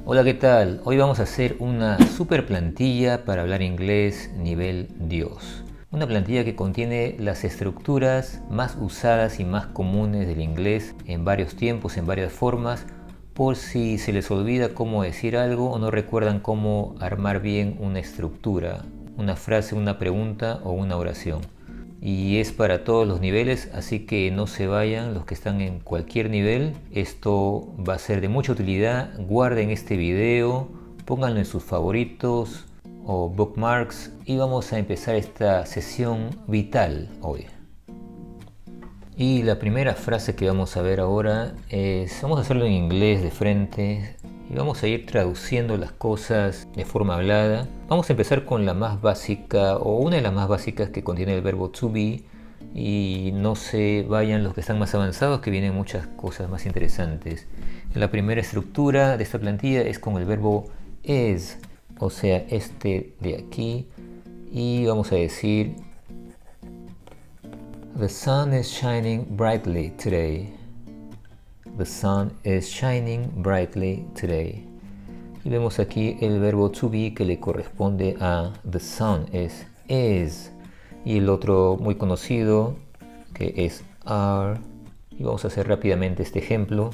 Hola, ¿qué tal? Hoy vamos a hacer una super plantilla para hablar inglés nivel Dios. Una plantilla que contiene las estructuras más usadas y más comunes del inglés en varios tiempos, en varias formas, por si se les olvida cómo decir algo o no recuerdan cómo armar bien una estructura, una frase, una pregunta o una oración. Y es para todos los niveles, así que no se vayan los que están en cualquier nivel. Esto va a ser de mucha utilidad. Guarden este video, pónganlo en sus favoritos o bookmarks y vamos a empezar esta sesión vital hoy. Y la primera frase que vamos a ver ahora es, vamos a hacerlo en inglés de frente y vamos a ir traduciendo las cosas de forma hablada. Vamos a empezar con la más básica o una de las más básicas que contiene el verbo to be, y no se vayan los que están más avanzados, que vienen muchas cosas más interesantes. La primera estructura de esta plantilla es con el verbo is, o sea, este de aquí, y vamos a decir: The sun is shining brightly today. The sun is shining brightly today. Y vemos aquí el verbo to be que le corresponde a the sun es is. Y el otro muy conocido que es are. Y vamos a hacer rápidamente este ejemplo.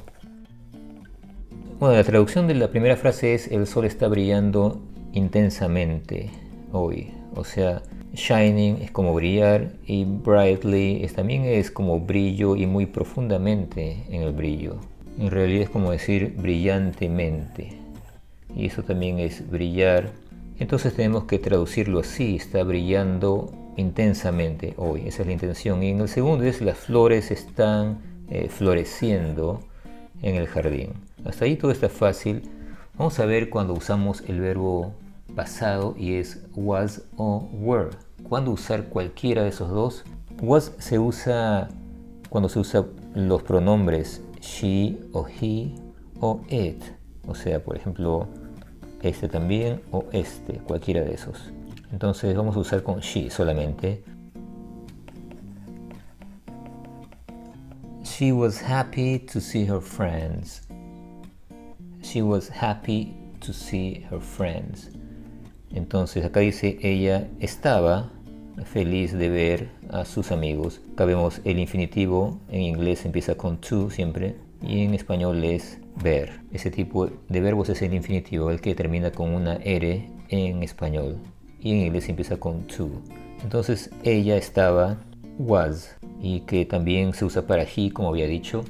Bueno, la traducción de la primera frase es: el sol está brillando intensamente hoy. O sea, shining es como brillar y brightly también es como brillo y muy profundamente en el brillo. En realidad es como decir brillantemente. Y eso también es brillar. Entonces tenemos que traducirlo así: está brillando intensamente hoy. Esa es la intención. Y en el segundo es: las flores están floreciendo en el jardín. Hasta ahí todo está fácil. Vamos a ver cuando usamos el verbo pasado y es was o were. ¿Cuándo usar cualquiera de esos dos? Was se usa cuando se usa los pronombres she o he o it. O sea, por ejemplo, este también o este, cualquiera de esos. Entonces vamos a usar con she solamente. She was happy to see her friends. She was happy to see her friends. Entonces acá dice: ella estaba feliz de ver a sus amigos. Acá vemos el infinitivo. En inglés empieza con to siempre y en español es ver. Ese tipo de verbos es el infinitivo, el que termina con una R en español, y en inglés empieza con to. Entonces ella estaba, was, y que también se usa para he, como había dicho.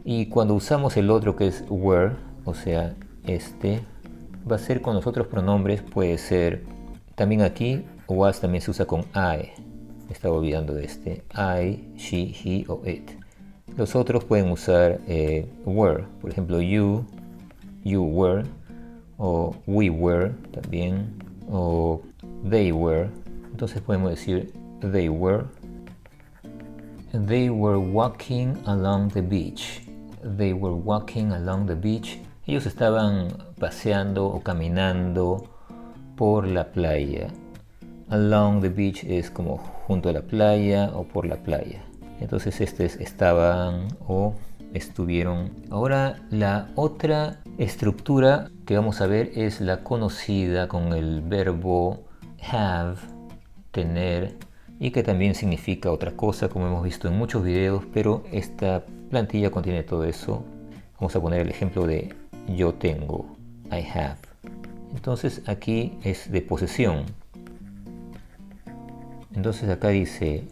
Y cuando usamos el otro que es were, o sea, este va a ser con los otros pronombres. Puede ser también aquí, was también se usa con I. Me estaba olvidando de este: I, she, he o it. Los otros pueden usar were, por ejemplo you were, o we were también, o they were. Entonces podemos decir they were walking along the beach. They were walking along the beach. Ellos estaban paseando o caminando por la playa. Along the beach es como junto a la playa o por la playa. Entonces estaban o estuvieron. Ahora la otra estructura que vamos a ver es la conocida con el verbo have, tener, y que también significa otra cosa, como hemos visto en muchos videos, pero esta plantilla contiene todo eso. Vamos a poner el ejemplo de yo tengo, I have. Entonces aquí es de posesión. Entonces acá dice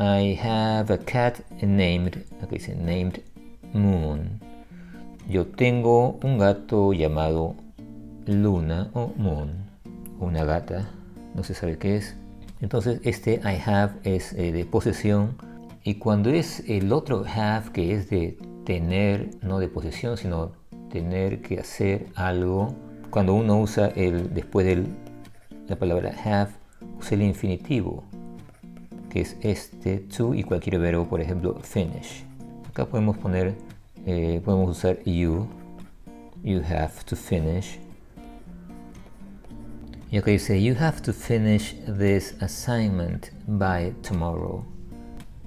I have a cat named, acá dice named Moon. Yo tengo un gato llamado Luna o Moon, una gata, no se sabe qué es. Entonces este I have es de posesión, y cuando es el otro have, que es de tener, no de posesión, sino tener que hacer algo, cuando uno usa el después de la palabra have, usa el infinitivo, que es este, to, y cualquier verbo, por ejemplo finish. Acá podemos poner, podemos usar you have to finish. Y acá dice you have to finish this assignment by tomorrow.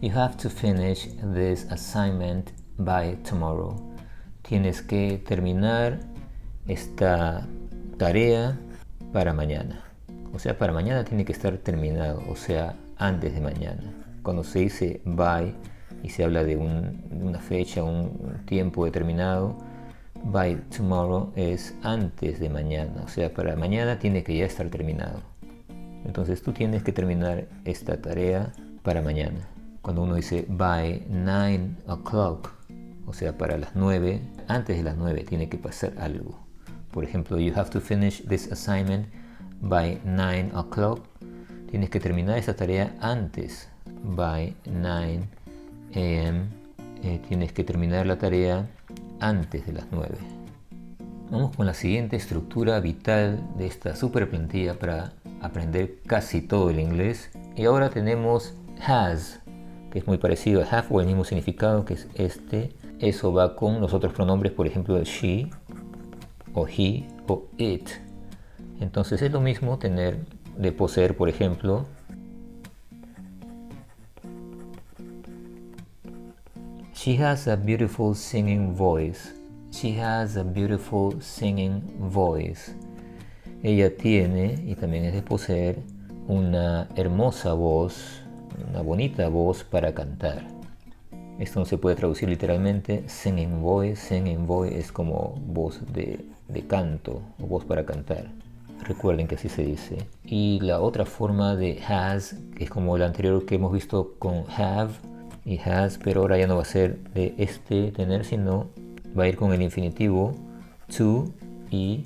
You have to finish this assignment by tomorrow. Tienes que terminar esta tarea para mañana. O sea, para mañana tiene que estar terminado, o sea, antes de mañana. Cuando se dice by y se habla de una fecha, un tiempo determinado, by tomorrow es antes de mañana, o sea, para mañana tiene que ya estar terminado. Entonces tú tienes que terminar esta tarea para mañana. Cuando uno dice by 9 o'clock, o sea, para las 9, antes de las 9 tiene que pasar algo. Por ejemplo, you have to finish this assignment by 9 o'clock. Tienes que terminar esta tarea antes, by 9 a.m. Tienes que terminar la tarea antes de las 9. Vamos con la siguiente estructura vital de esta super plantilla para aprender casi todo el inglés. Y ahora tenemos has, que es muy parecido a have o el mismo significado, que es este. Eso va con los otros pronombres, por ejemplo, she, o he, o it. Entonces es lo mismo tener de poseer, por ejemplo, she has a beautiful singing voice. She has a beautiful singing voice. Ella tiene, y también es de poseer, una hermosa voz, una bonita voz para cantar. Esto no se puede traducir literalmente. Singing voice es como voz de canto o voz para cantar. Recuerden que así se dice. Y la otra forma de has, que es como la anterior que hemos visto con have y has, pero ahora ya no va a ser de tener, sino va a ir con el infinitivo to y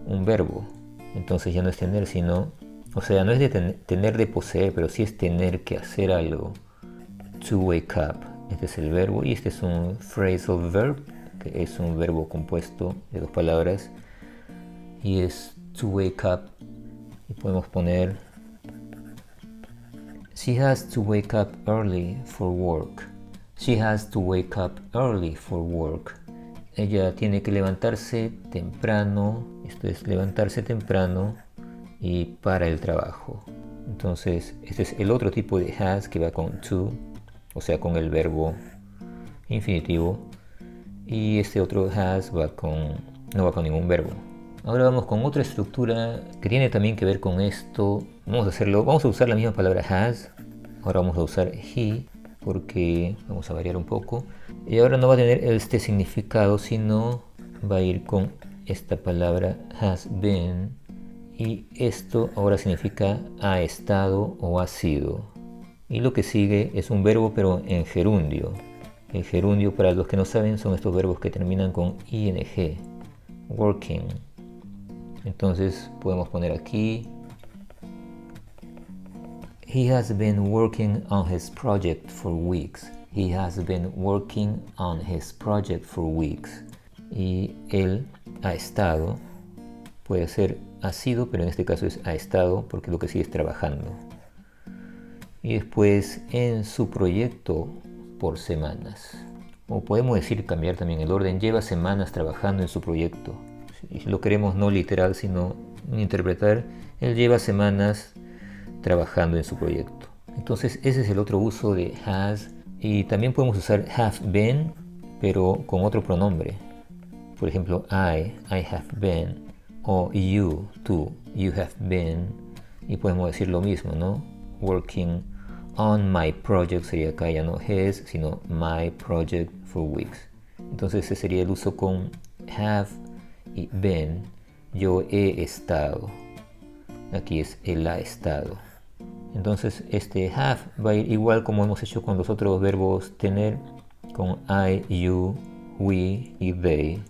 un verbo. Entonces ya no es tener, sino, o sea, no es de tener de poseer, pero sí es tener que hacer algo. To wake up, este es el verbo, y este es un phrasal verb, que es un verbo compuesto de dos palabras, y es to wake up. Y podemos poner she has to wake up early for work. She has to wake up early for work. Ella tiene que levantarse temprano, esto es levantarse temprano y para el trabajo. Entonces, este es el otro tipo de has que va con to, o sea, con el verbo infinitivo. Y este otro has no va con ningún verbo. Ahora vamos con otra estructura que tiene también que ver con esto. Vamos a usar la misma palabra has. Ahora vamos a usar he, porque vamos a variar un poco. Y ahora no va a tener este significado, sino va a ir con esta palabra has been. Y esto ahora significa ha estado o ha sido. Y lo que sigue es un verbo, pero en gerundio. El gerundio, para los que no saben, son estos verbos que terminan con ing. Working. Entonces podemos poner aquí he has been working on his project for weeks. He has been working on his project for weeks. Y él ha estado, puede ser ha sido, pero en este caso es ha estado porque lo que sigue es trabajando. Y después en su proyecto por semanas. O podemos decir, cambiar también el orden, lleva semanas trabajando en su proyecto. Si lo queremos no literal, sino interpretar, él lleva semanas trabajando en su proyecto. Entonces ese es el otro uso de has. Y también podemos usar have been, pero con otro pronombre. Por ejemplo, I have been, o tú, you have been. Y podemos decir lo mismo, ¿no? Working on my project sería acá ya no his, sino my project for weeks. Entonces ese sería el uso con have y been. Yo he estado. Aquí es él ha estado. Entonces este have va a ir igual como hemos hecho con los otros verbos tener, con I, you, we y they,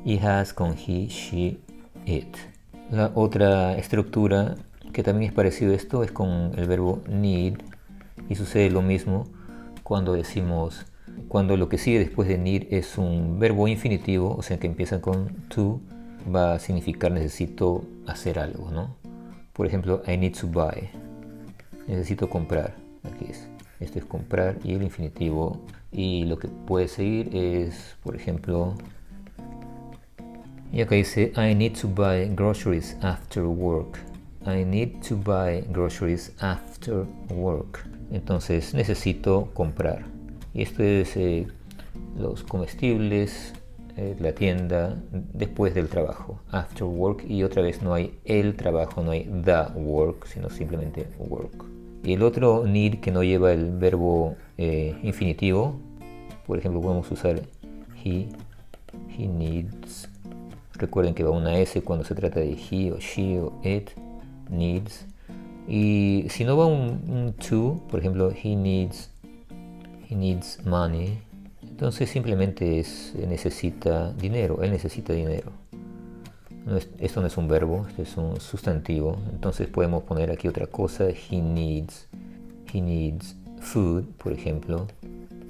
y has con he, she, it. La otra estructura que también es parecido a esto es con el verbo need, y sucede lo mismo cuando lo que sigue después de need es un verbo infinitivo, o sea que empieza con to, va a significar necesito hacer algo, ¿no? Por ejemplo, I need to buy. Necesito comprar. Aquí es. Esto es comprar y el infinitivo. Y lo que puede seguir es, por ejemplo, y acá dice I need to buy groceries after work. I need to buy groceries after work. Entonces necesito comprar. Y esto es los comestibles la tienda después del trabajo, after work, y otra vez no hay el trabajo, no hay the work, sino simplemente work. Y el otro need que no lleva el verbo infinitivo, por ejemplo podemos usar he needs. Recuerden que va una S cuando se trata de he o she o it, needs. Y si no va un to, por ejemplo he needs money, entonces simplemente necesita dinero, él necesita dinero. Esto no es un verbo, esto es un sustantivo. Entonces podemos poner aquí otra cosa, he needs food, por ejemplo,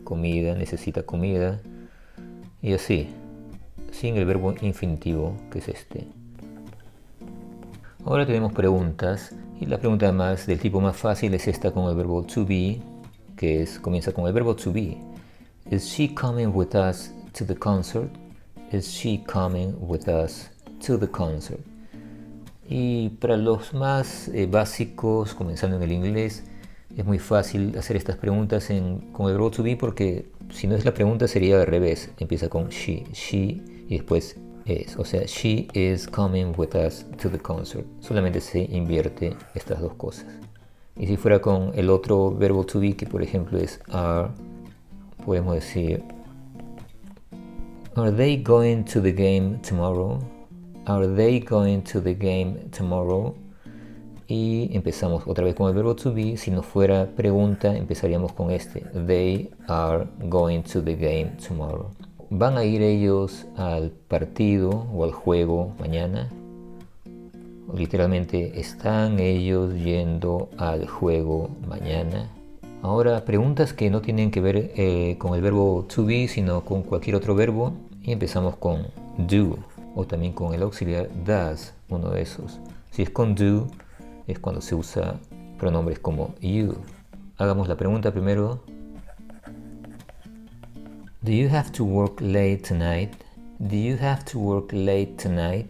comida, necesita comida, y así, sin el verbo infinitivo, que es este. Ahora tenemos preguntas, y la pregunta más del tipo más fácil es esta con el verbo to be, comienza con el verbo to be. Is she coming with us to the concert? Is she coming with us to the concert? Y para los más básicos, comenzando en el inglés, es muy fácil hacer estas preguntas con el verbo to be, porque si no es la pregunta sería al revés. Empieza con she y después es. O sea, she is coming with us to the concert. Solamente se invierte estas dos cosas. Y si fuera con el otro verbo to be, que por ejemplo es are, podemos decir Are they going to the game tomorrow? Are they going to the game tomorrow? Y empezamos otra vez con el verbo to be. Si no fuera pregunta, empezaríamos con este. They are going to the game tomorrow. ¿Van a ir ellos al partido o al juego mañana? O literalmente, ¿están ellos yendo al juego mañana? Ahora, preguntas que no tienen que ver con el verbo to be, sino con cualquier otro verbo. Y empezamos con do, o también con el auxiliar does, uno de esos. Si es con do, es cuando se usa pronombres como you. Hagamos la pregunta primero. Do you have to work late tonight? Do you have to work late tonight?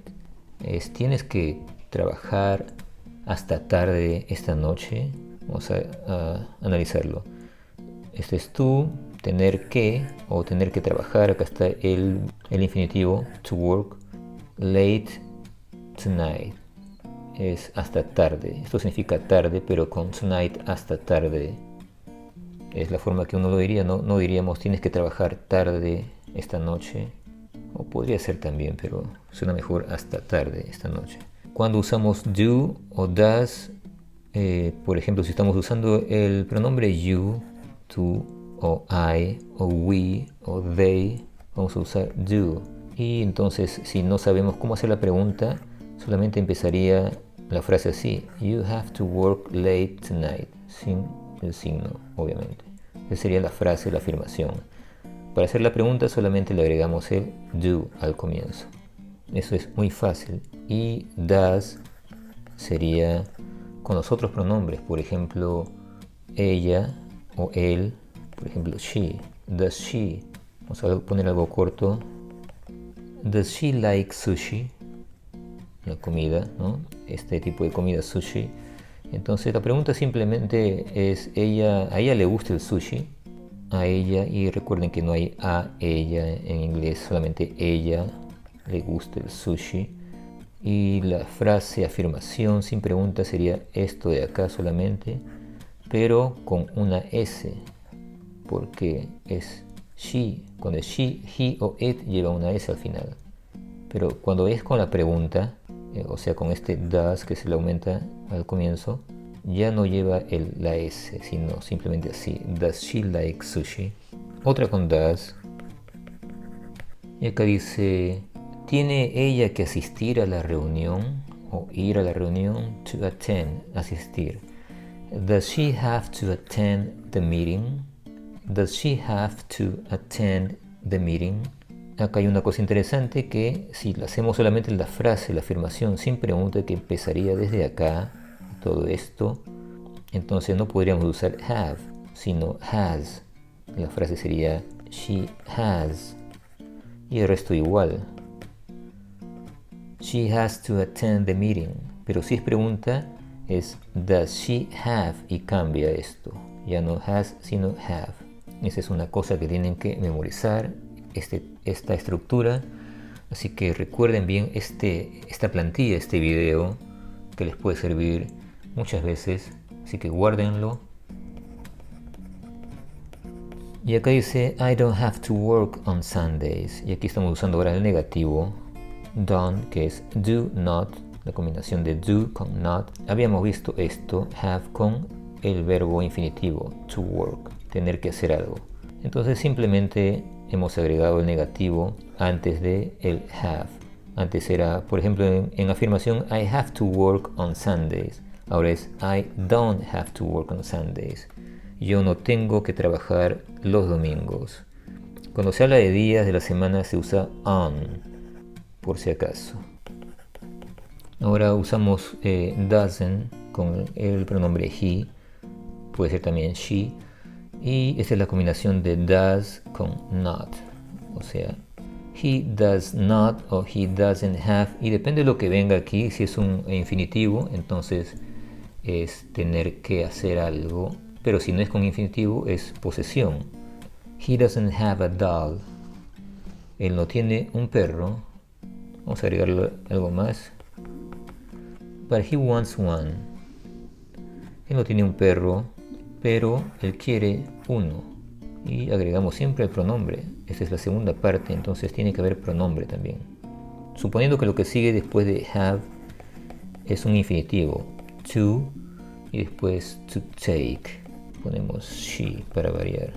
¿Tienes que trabajar hasta tarde esta noche? Vamos a analizarlo. Este es tú, tener que, o tener que trabajar. Acá está el infinitivo, to work. Late tonight es hasta tarde. Esto significa tarde, pero con tonight, hasta tarde. Es la forma que uno lo diría, no diríamos tienes que trabajar tarde esta noche. O podría ser también, pero suena mejor hasta tarde esta noche. Cuando usamos do o does, por ejemplo, si estamos usando el pronombre you, tú, o I, o we, o they, vamos a usar do. Y entonces, si no sabemos cómo hacer la pregunta, solamente empezaría la frase así: You have to work late tonight, sin el signo, obviamente. Esa sería la frase, la afirmación. Para hacer la pregunta solamente le agregamos el do al comienzo. Eso es muy fácil. Y does sería con los otros pronombres, por ejemplo, ella o él, por ejemplo, she. Does she? Vamos a poner algo corto. Does she like sushi? La comida, ¿no? Este tipo de comida, sushi. Entonces la pregunta simplemente es, ¿a ella le gusta el sushi? A ella, y recuerden que no hay a ella en inglés, solamente ella le gusta el sushi. Y la frase afirmación sin pregunta sería esto de acá solamente, pero con una S, porque es she. Cuando es she, he o it lleva una S al final. Pero cuando es con la pregunta, o sea con este does que se le aumenta al comienzo, ya no lleva la S, sino simplemente así. Does she like sushi? Otra con does. Y acá dice, ¿tiene ella que asistir a la reunión? O ir a la reunión. To attend, asistir. Does she have to attend the meeting? Does she have to attend the meeting? Acá hay una cosa interesante, que si lo hacemos solamente en la frase, la afirmación sin pregunta, que empezaría desde acá, todo esto, entonces no podríamos usar have, sino has. La frase sería she has. Y el resto igual. She has to attend the meeting. Pero si es pregunta, es does she have, y cambia esto. Ya no has, sino have. Esa es una cosa que tienen que memorizar. esta estructura. Así que recuerden bien esta plantilla, este video, que les puede servir muchas veces. Así que guárdenlo. Y acá dice I don't have to work on Sundays. Y aquí estamos usando ahora el negativo don't, que es do not, la combinación de do con not. Habíamos visto esto, have, con el verbo infinitivo to work, tener que hacer algo. Entonces simplemente hemos agregado el negativo antes de el have. Antes era, por ejemplo, en afirmación I have to work on Sundays. Ahora es I don't have to work on Sundays. Yo no tengo que trabajar los domingos. Cuando se habla de días de la semana se usa on, por si acaso. Ahora usamos doesn't con el pronombre he, puede ser también she, y esta es la combinación de does con not, o sea, he does not o he doesn't have, y depende de lo que venga aquí. Si es un infinitivo, entonces es tener que hacer algo, pero si no es con infinitivo es posesión. He doesn't have a dog. Él no tiene un perro. Vamos a agregarle algo más. But he wants one. Él no tiene un perro, pero él quiere uno. Y agregamos siempre el pronombre. Esta es la segunda parte, entonces tiene que haber pronombre también. Suponiendo que lo que sigue después de have es un infinitivo. To y después to take. Ponemos she para variar.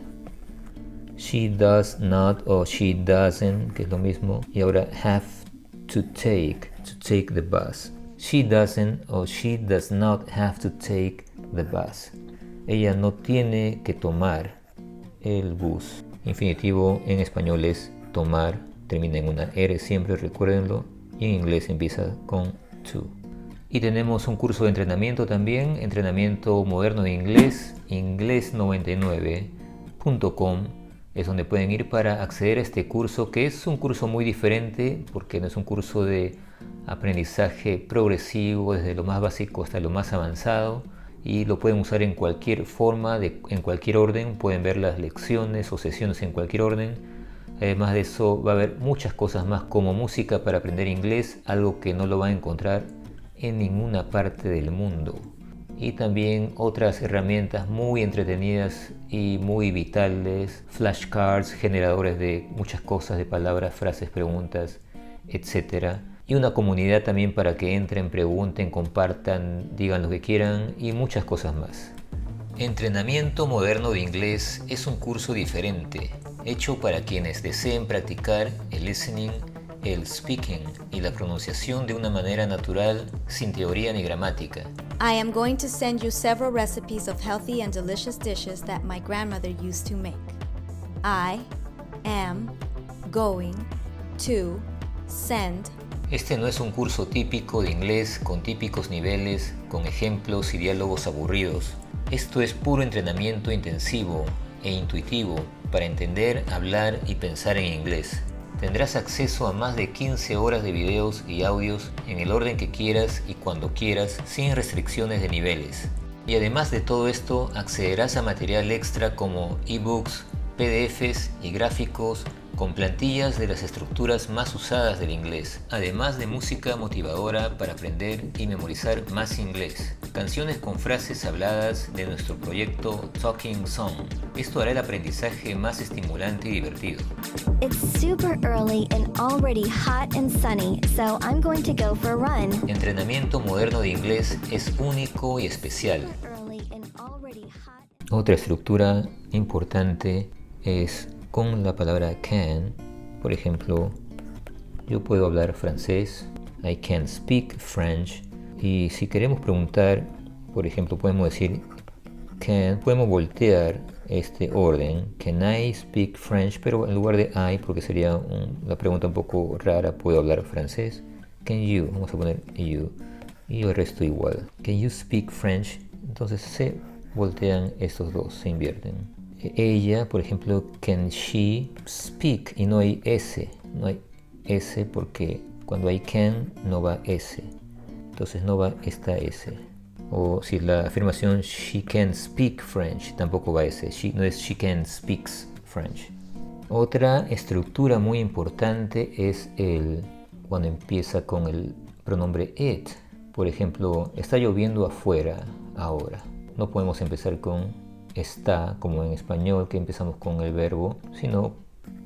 She does not o she doesn't, que es lo mismo. Y ahora have to take the bus. She doesn't o she does not have to take the bus. Ella no tiene que tomar el bus. Infinitivo en español es tomar, termina en una R siempre, recuérdenlo. Y en inglés empieza con to. Y tenemos un curso de entrenamiento también, entrenamiento moderno de inglés, inglés99.com. Es donde pueden ir para acceder a este curso, que es un curso muy diferente porque no es un curso de aprendizaje progresivo desde lo más básico hasta lo más avanzado, y lo pueden usar en cualquier forma, en cualquier orden. Pueden ver las lecciones o sesiones en cualquier orden. Además de eso va a haber muchas cosas más como música para aprender inglés, algo que no lo van a encontrar en ninguna parte del mundo, y también otras herramientas muy entretenidas y muy vitales, flashcards, generadores de muchas cosas, de palabras, frases, preguntas, etc. Y una comunidad también para que entren, pregunten, compartan, digan lo que quieran y muchas cosas más. Entrenamiento moderno de inglés es un curso diferente, hecho para quienes deseen practicar el listening, el speaking y la pronunciación de una manera natural, sin teoría ni gramática. I am going to send you several recipes of healthy and delicious dishes that my grandmother used to make. I am going to send. Este no es un curso típico de inglés con típicos niveles, con ejemplos y diálogos aburridos. Esto es puro entrenamiento intensivo e intuitivo para entender, hablar y pensar en inglés. Tendrás acceso a más de 15 horas de videos y audios en el orden que quieras y cuando quieras, sin restricciones de niveles. Y además de todo esto, accederás a material extra como ebooks, PDFs y gráficos con plantillas de las estructuras más usadas del inglés, además de música motivadora para aprender y memorizar más inglés. Canciones con frases habladas de nuestro proyecto Talking Song. Esto hará el aprendizaje más estimulante y divertido. It's super early and already hot and sunny, so I'm going to go for a run. Entrenamiento moderno de inglés es único y especial. Otra estructura importante es con la palabra can. Por ejemplo, yo puedo hablar francés, I can speak French, y si queremos preguntar, por ejemplo, podemos decir podemos voltear este orden, can I speak French, pero en lugar de I, porque sería la pregunta un poco rara, puedo hablar francés, can you, vamos a poner you, y el resto igual, can you speak French. Entonces se voltean estos dos, se invierten. Ella, por ejemplo, can she speak, y no hay S porque cuando hay can no va S, entonces no va esta S. O si la afirmación she can speak French, tampoco va S, no es she can speaks French. Otra estructura muy importante es cuando empieza con el pronombre it. Por ejemplo, está lloviendo afuera ahora. No podemos empezar con está, como en español, que empezamos con el verbo, sino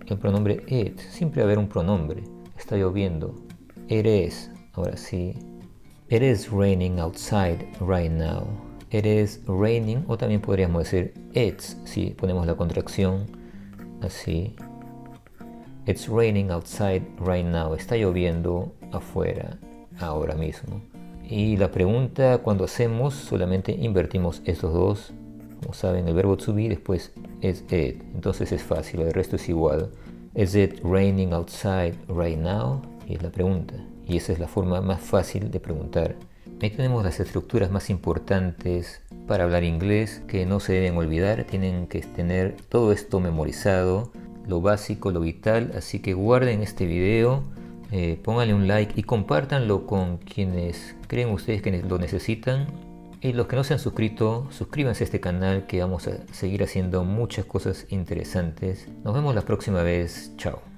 el pronombre it. Siempre va a haber un pronombre. Está lloviendo. It is. Ahora sí. It is raining outside right now. It is raining, o también podríamos decir it's, si ponemos la contracción así. It's raining outside right now. Está lloviendo afuera ahora mismo. Y la pregunta cuando hacemos, solamente invertimos estos dos. Como saben, el verbo to be después es it. Entonces es fácil, el resto es igual. Is it raining outside right now? Y es la pregunta. Y esa es la forma más fácil de preguntar. Ahí tenemos las estructuras más importantes para hablar inglés que no se deben olvidar. Tienen que tener todo esto memorizado, lo básico, lo vital. Así que guarden este video, pónganle un like y compártanlo con quienes creen ustedes que lo necesitan. Y los que no se han suscrito, suscríbanse a este canal, que vamos a seguir haciendo muchas cosas interesantes. Nos vemos la próxima vez. Chao.